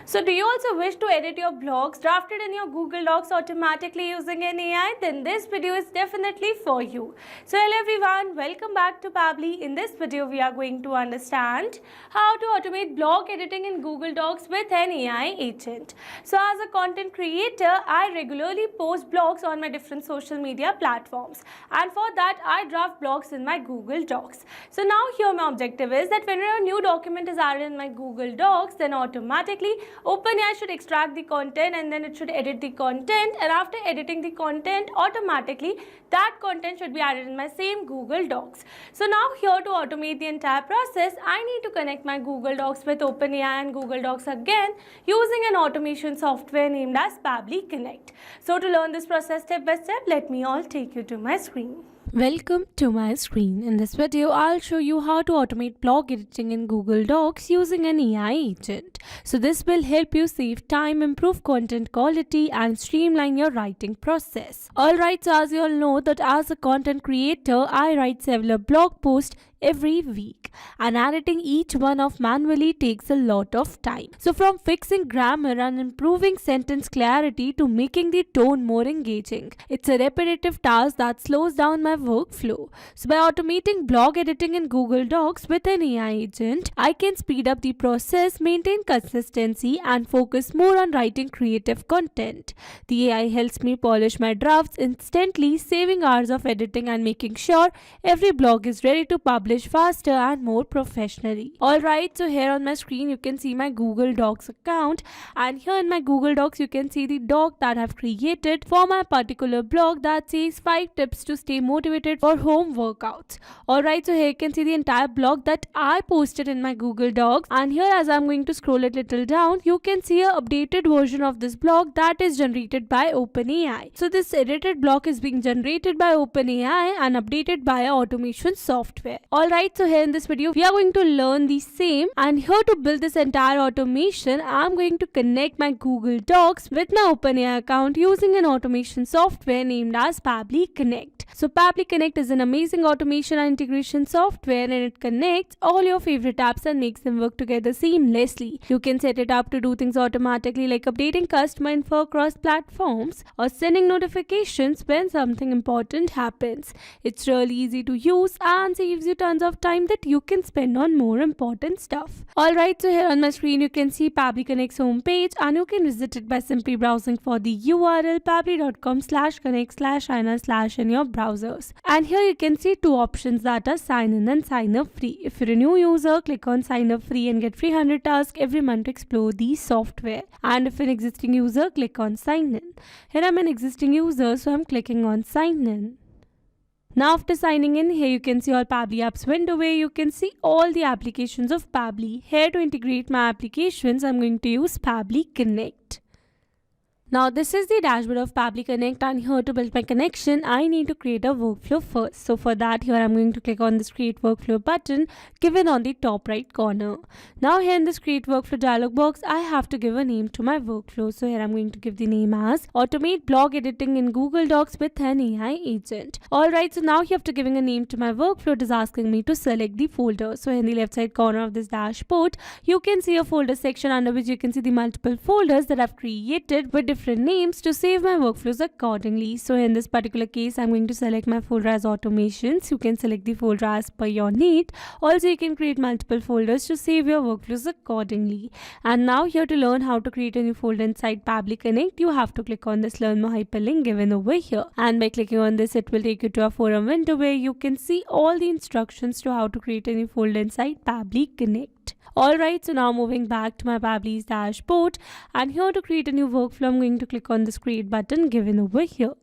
So do you also wish to edit your blogs drafted in your Google Docs automatically using an AI? Then this video is definitely for you. So hello everyone, welcome back to Pabbly. In this video we are going to understand how to automate blog editing in Google Docs with an AI agent. So as a content creator, I regularly post blogs on my different social media platforms, and for that I draft blogs in my Google Docs. So now here my objective is that whenever a new document is added in my Google Docs, then automatically OpenAI should extract the content and then it should edit the content, and after editing the content, automatically that content should be added in my same Google Docs. So now here to automate the entire process, I need to connect my Google Docs with OpenAI and Google Docs again using an automation software named as Pabbly Connect. So to learn this process step by step, let me all take you to my screen. Welcome to my screen. In this video, I'll show you how to automate blog editing in Google Docs using an AI agent. So this will help you save time, improve content quality, and streamline your writing process. Alright, so as you all know that as a content creator, I write several blog posts every week, and editing each one of manually takes a lot of time. So from fixing grammar and improving sentence clarity to making the tone more engaging, it's a repetitive task that slows down my workflow. So by automating blog editing in Google Docs with an AI agent, I can speed up the process, maintain consistency, and focus more on writing creative content. The AI helps me polish my drafts instantly, saving hours of editing and making sure every blog is ready to publish faster and more professionally. Alright, so here on my screen you can see my Google Docs account, and here in my Google Docs you can see the doc that I've created for my particular blog that says 5 tips to stay motivated for home workouts. Alright, so here you can see the entire blog that I posted in my Google Docs, and here as I'm going to scroll it little down, you can see a updated version of this blog that is generated by OpenAI. So this edited blog is being generated by OpenAI and updated by an automation software. Alright, so here in this video we are going to learn the same, and here to build this entire automation I'm going to connect my Google Docs with my OpenAI account using an automation software named as Pabbly Connect. So Pabbly Connect is an amazing automation and integration software, and it connects all your favorite apps and makes them work together seamlessly. You can set it up to do things automatically like updating customer info across platforms or sending notifications when something important happens. It's really easy to use and saves you tons of time that you can spend on more important stuff. Alright, so here on my screen you can see Pabbly Connect's homepage, and you can visit it by simply browsing for the URL pabbly.com/connect/ina/ in your browsers. And here you can see two options that are sign in and sign up free. If you're a new user, click on sign up free and get free 100 tasks every month to explore the software. And if you're an existing user, click on sign in. Here I'm an existing user, so I'm clicking on sign in. Now after signing in, here you can see all Pabbly apps window where you can see all the applications of Pabbly. Here to integrate my applications, I'm going to use Pabbly Connect. Now this is the dashboard of Pabbly Connect, and here to build my connection, I need to create a workflow first. So for that, here I'm going to click on this create workflow button given on the top right corner. Now here in this create workflow dialog box, I have to give a name to my workflow. So here I'm going to give the name as automate blog editing in Google Docs with an AI agent. Alright, so now here after giving a name to my workflow, it is asking me to select the folder. So in the left side corner of this dashboard, you can see a folder section under which you can see the multiple folders that I've created with different names to save my workflows accordingly. So in this particular case, I'm going to select my folder as automations. You can select the folder as per your need. Also, you can create multiple folders to save your workflows accordingly. And now here to learn how to create a new folder inside Pabbly Connect, you have to click on this learn more hyperlink given over here. And by clicking on this, it will take you to a forum window where you can see all the instructions to how to create a new folder inside Pabbly Connect. Alright, so now moving back to my Pabbly's dashboard, and here to create a new workflow, I'm going to click on this create button given over here.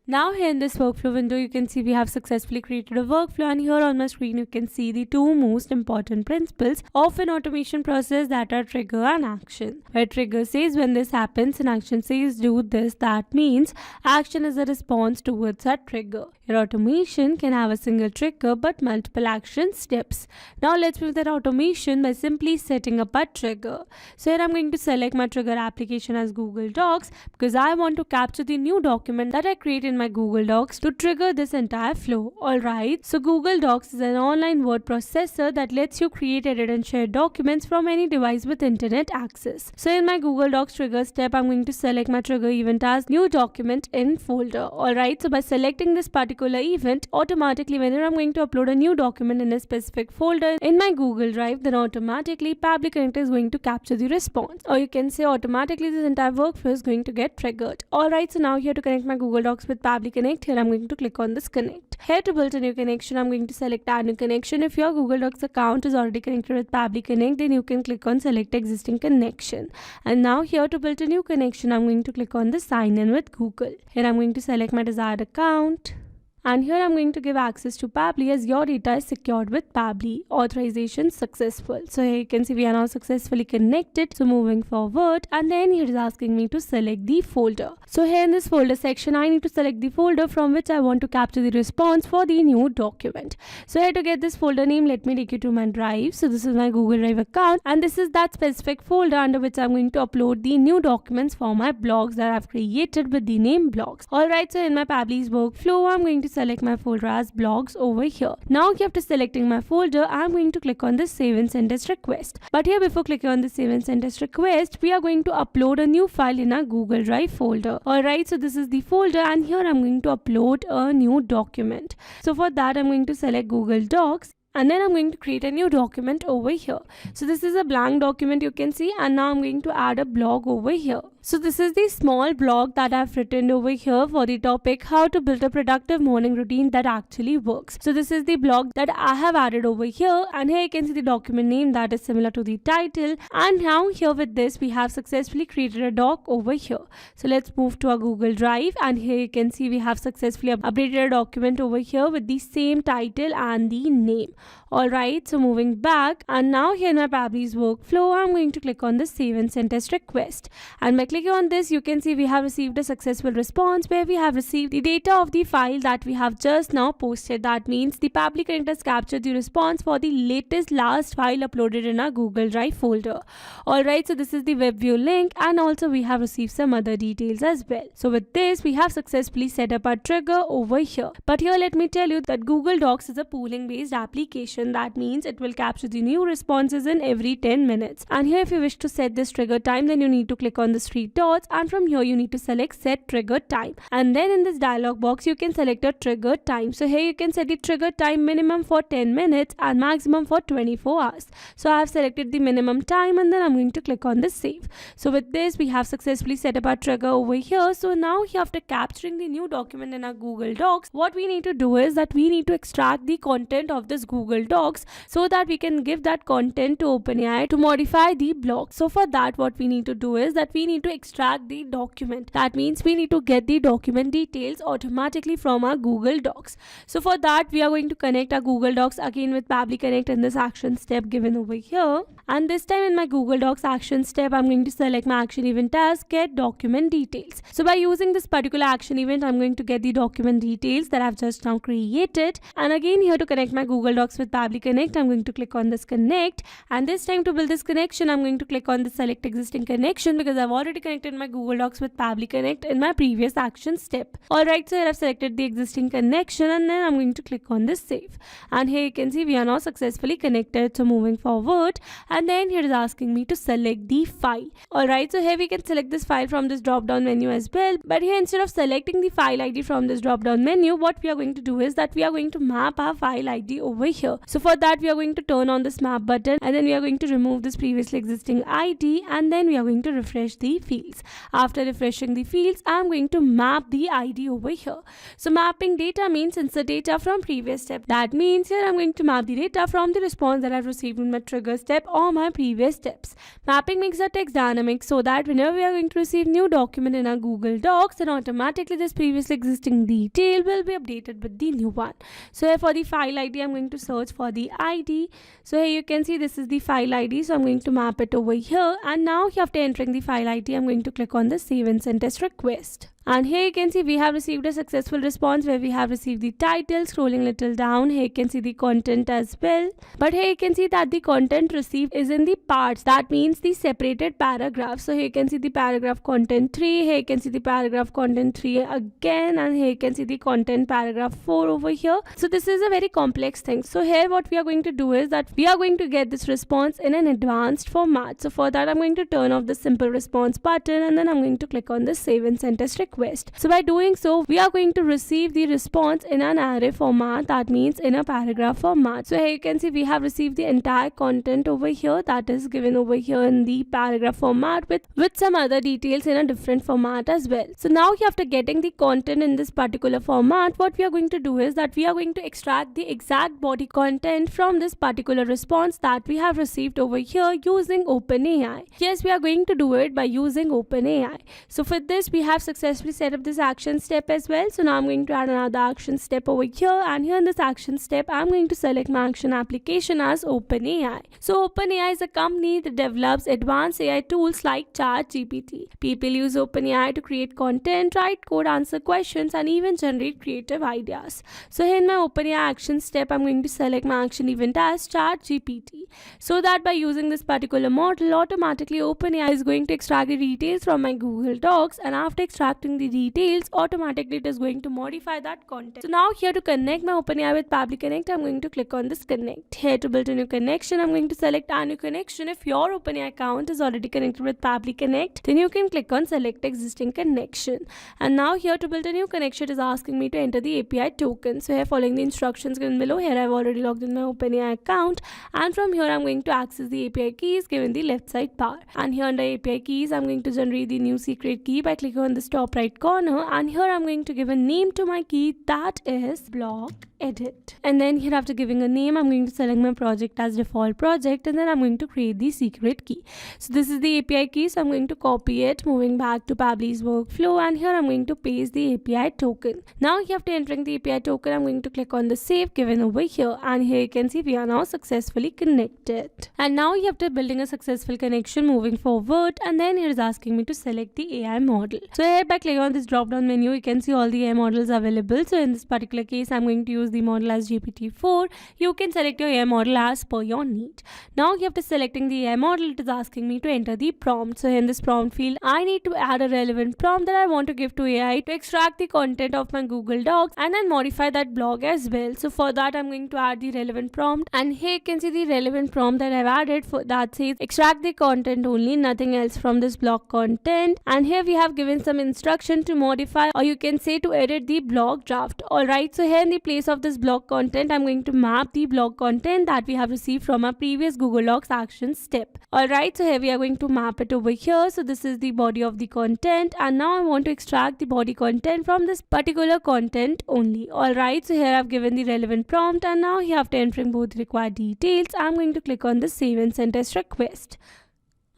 Now here in this workflow window, you can see we have successfully created a workflow, and here on my screen you can see the two most important principles of an automation process, that are trigger and action. Where trigger says when this happens and action says do this, that means action is a response towards that trigger. Your automation can have a single trigger but multiple action steps. Now let's build that automation by simply setting up a trigger. So here I'm going to select my trigger application as Google Docs because I want to capture the new document that I create in my Google Docs to trigger this entire flow. Alright, so Google Docs is an online word processor that lets you create, edit and share documents from any device with internet access. So in my Google Docs trigger step, I'm going to select my trigger event as new document in folder. Alright, so by selecting this particular event, automatically whenever I'm going to upload a new document in a specific folder in my Google Drive, then automatically Pabbly Connect is going to capture the response, or you can say automatically this entire workflow is going to get triggered. Alright, so now here to connect my Google Docs with Pabbly Connect, here I'm going to click on this connect. Here to build a new connection, I'm going to select add new connection. If your Google Docs account is already connected with Pabbly Connect, then you can click on select existing connection. And now here to build a new connection, I'm going to click on the sign in with Google. Here I'm going to select my desired account. And here I'm going to give access to Pabbly as your data is secured with Pabbly. Authorization successful. So here you can see we are now successfully connected. So moving forward, and then here is asking me to select the folder. So here in this folder section, I need to select the folder from which I want to capture the response for the new document. So here to get this folder name, let me take you to my drive. So this is my Google Drive account, and this is that specific folder under which I'm going to upload the new documents for my blogs that I've created with the name blogs. Alright, so in my Pabbly's workflow, I'm going to select my folder as blogs over here. Now after selecting my folder, I'm going to click on the save and send as request. But here before clicking on the save and send as request, we are going to upload a new file in our Google Drive folder. Alright, so this is the folder, and here I'm going to upload a new document. So for that, I'm going to select Google Docs. And then I'm going to create a new document over here. So this is a blank document you can see, and now I'm going to add a blog over here. So this is the small blog that I've written over here for the topic how to build a productive morning routine that actually works. So this is the blog that I have added over here, and here you can see the document name that is similar to the title. And now here with this we have successfully created a doc over here. So let's move to our Google Drive, and here you can see we have successfully updated a document over here with the same title and the name. Alright, so moving back, and now here in my Pabbly's workflow, I'm going to click on the save and send as request. And by clicking on this, you can see we have received a successful response where we have received the data of the file that we have just now posted. That means the Pabbly Connect has captured the response for the last file uploaded in our Google Drive folder. Alright, so this is the web view link, and also we have received some other details as well. So with this, we have successfully set up our trigger over here. But here let me tell you that Google Docs is a polling based application. That means it will capture the new responses in every 10 minutes. And here if you wish to set this trigger time, then you need to click on the three dots, and from here you need to select set trigger time. And then in this dialog box, you can select a trigger time. So here you can set the trigger time minimum for 10 minutes and maximum for 24 hours. So I have selected the minimum time, and then I'm going to click on the save. So with this, we have successfully set up our trigger over here. So now here after capturing the new document in our Google Docs, what we need to do is that we need to extract the content of this Google Docs so that we can give that content to OpenAI to modify the blog. So for that, what we need to do is that we need to extract the document. That means we need to get the document details automatically from our Google Docs. So for that, we are going to connect our Google Docs again with Pabbly Connect in this action step given over here. And this time in my Google Docs action step, I'm going to select my action event as get document details. So by using this particular action event, I'm going to get the document details that I've just now created. And again here to connect my Google Docs with Pabbly Connect, I'm going to click on this connect, and this time to build this connection, I'm going to click on the select existing connection because I've already connected my Google Docs with Pabbly Connect in my previous action step. Alright, so here I've selected the existing connection, and then I'm going to click on this save. And here you can see we are now successfully connected. So moving forward, and then here is asking me to select the file. Alright, so here we can select this file from this drop down menu as well, but here instead of selecting the file ID from this drop down menu, what we are going to do is that we are going to map our file ID over here. So for that, we are going to turn on this map button, and then we are going to remove this previously existing ID, and then we are going to refresh the fields. After refreshing the fields, I am going to map the ID over here. So mapping data means insert data from previous step. That means here I'm going to map the data from the response that I've received in my trigger step or my previous steps. Mapping makes our text dynamic so that whenever we are going to receive new document in our Google Docs, then automatically this previously existing detail will be updated with the new one. So here for the file ID, I'm going to search for the ID. So here you can see this is the file ID. So I'm going to map it over here, and now after entering the file ID, I'm going to click on the save and send as request. And here you can see we have received a successful response where we have received the title. Scrolling little down, here you can see the content as well. But here you can see that the content received is in the parts. That means the separated paragraphs. So here you can see the paragraph content 3. Here you can see the paragraph content 3 again. And here you can see the content paragraph 4 over here. So this is a very complex thing. So here what we are going to do is that we are going to get this response in an advanced format. So for that I'm going to turn off the simple response button, and then I'm going to click on the save and send test request. So by doing so, we are going to receive the response in an array format. That means in a paragraph format. So here you can see we have received the entire content over here, that is given over here in the paragraph format with some other details in a different format as well. So now after getting the content in this particular format, what we are going to do is that we are going to extract the exact body content from this particular response that we have received over here using OpenAI. Yes, we are going to do it by using OpenAI. So for this, we have successfully set up this action step as well. So now I'm going to add another action step over here, and here in this action step, I'm going to select my action application as OpenAI. So OpenAI is a company that develops advanced AI tools like ChatGPT. People use OpenAI to create content, write code, answer questions, and even generate creative ideas. So here in my OpenAI action step, I'm going to select my action event as ChatGPT, so that by using this particular model, automatically OpenAI is going to extract the details from my Google Docs, and after extracting the details, automatically it is going to modify that content. So now here to connect my OpenAI with Pabbly Connect, I'm going to click on this connect. Here to build a new connection, I'm going to select a new connection. If your OpenAI account is already connected with Pabbly Connect, then you can click on select existing connection. And now here to build a new connection, it is asking me to enter the API token. So here, following the instructions given below, here I've already logged in my OpenAI account, and from here I'm going to access the API keys given the left side bar. And here under API keys, I'm going to generate the new secret key by clicking on this top right corner, and here I'm going to give a name to my key, that is blog edit. And then here, after giving a name, I'm going to select my project as default project, and then I'm going to create the secret key. So this is the API key, so I'm going to copy it, moving back to Pabbly's workflow, and here I'm going to paste the API token. Now here, after entering the API token, I'm going to click on the save given over here, and here you can see we are now successfully connected. And now you have to building a successful connection moving forward, and then here is asking me to select the AI model. So here, by clicking on this drop down menu, you can see all the AI models available. So in this particular case, I'm going to use the model as GPT-4. You can select your AI model as per your need. Now after selecting the AI model, it is asking me to enter the prompt. So in this prompt field, I need to add a relevant prompt that I want to give to AI to extract the content of my Google Docs and then modify that blog as well. So for that, I'm going to add the relevant prompt, and here you can see the relevant prompt that I've added for that says extract the content only, nothing else from this blog content. And here we have given some instruction to modify, or you can say to edit the blog draft. Alright, so here in the place of this blog content, I'm going to map the blog content that we have received from our previous Google Docs action step. Alright, so here we are going to map it over here. So this is the body of the content, and now I want to extract the body content from this particular content only. Alright, so here I've given the relevant prompt, and now here, after entering both required details, I'm going to click on the save and send test request.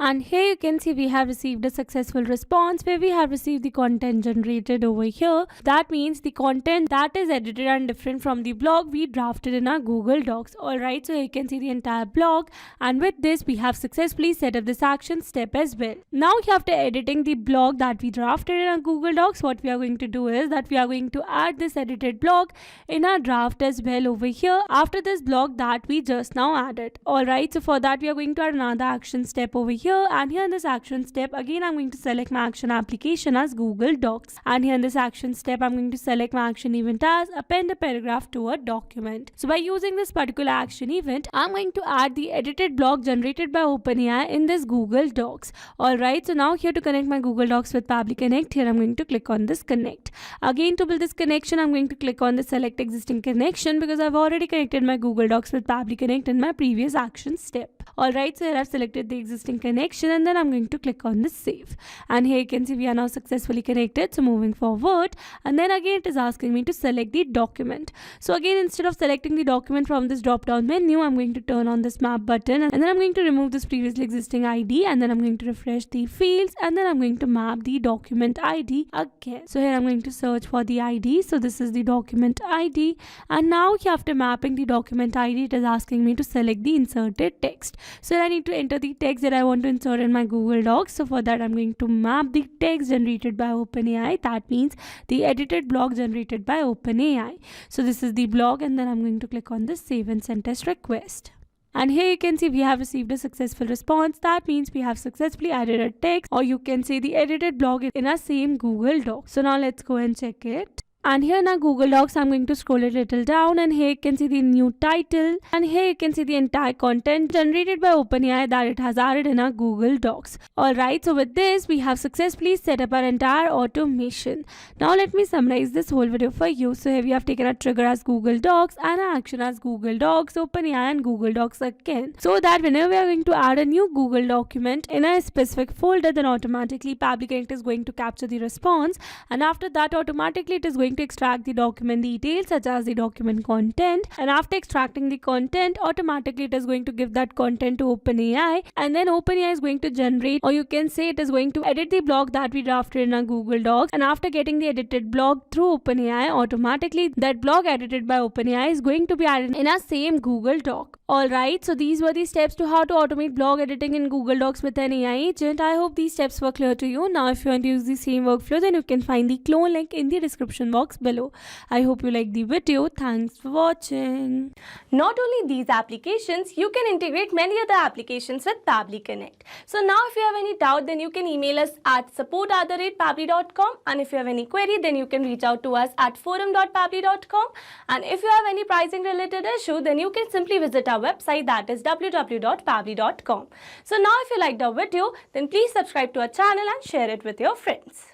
And here you can see we have received a successful response where we have received the content generated over here. That means the content that is edited and different from the blog we drafted in our Google Docs. Alright, so here you can see the entire blog, and with this we have successfully set up this action step as well. Now after editing the blog that we drafted in our Google Docs, what we are going to do is that we are going to add this edited blog in our draft as well over here after this blog that we just now added. Alright, so for that we are going to add another action step over here. And here in this action step, again I'm going to select my action application as Google Docs, and here in this action step I'm going to select my action event as append a paragraph to a document. So by using this particular action event, I'm going to add the edited blog generated by OpenAI in this Google Docs. Alright, so now here to connect my Google Docs with Pabbly Connect, here I'm going to click on this connect. Again, to build this connection, I'm going to click on the select existing connection because I've already connected my Google Docs with Pabbly Connect in my previous action step. Alright, so here I've selected the existing connection, and then I'm going to click on this save. And here you can see we are now successfully connected. So moving forward, and then again it is asking me to select the document. So again, instead of selecting the document from this drop down menu, I'm going to turn on this map button, and then I'm going to remove this previously existing ID, and then I'm going to refresh the fields, and then I'm going to map the document ID again. So here I'm going to search for the ID. So this is the document ID, and now after mapping the document ID, it is asking me to select the inserted text. request. So I need to enter the text that I want to insert in my Google Docs. So for that, I'm going to map the text generated by OpenAI. That means the edited blog generated by OpenAI. So this is the blog, and then I'm going to click on the save and send test request. And here you can see we have received a successful response. That means we have successfully added a text, or you can say the edited blog in our same Google Doc. So now let's go and check it. And here in our Google Docs, I'm going to scroll a little down, and here you can see the new title, and here you can see the entire content generated by OpenAI that it has added in our Google Docs. Alright, so with this, we have successfully set up our entire automation. Now let me summarize this whole video for you. So here we have taken a trigger as Google Docs and an action as Google Docs, OpenAI and Google Docs again. So that whenever we are going to add a new Google document in a specific folder, then automatically Pabbly Connect is going to capture the response, and after that automatically it is going to extract the document details such as the document content, and after extracting the content, automatically it is going to give that content to OpenAI, and then OpenAI is going to generate, or you can say it is going to edit the blog that we drafted in our Google Docs, and after getting the edited blog through OpenAI, automatically that blog edited by OpenAI is going to be added in our same Google Doc. Alright, so these were the steps to how to automate blog editing in Google Docs with an AI agent. I hope these steps were clear to you. Now if you want to use the same workflow, then you can find the clone link in the description box below. I hope you liked the video. Thanks for watching. Not only these applications, you can integrate many other applications with Pabbly Connect. So now if you have any doubt, then you can email us at support@pabbly.com, and if you have any query, then you can reach out to us at forum.pabbly.com, and if you have any pricing related issue, then you can simply visit our website, that is www.pabbly.com. So now if you liked our video, then please subscribe to our channel and share it with your friends.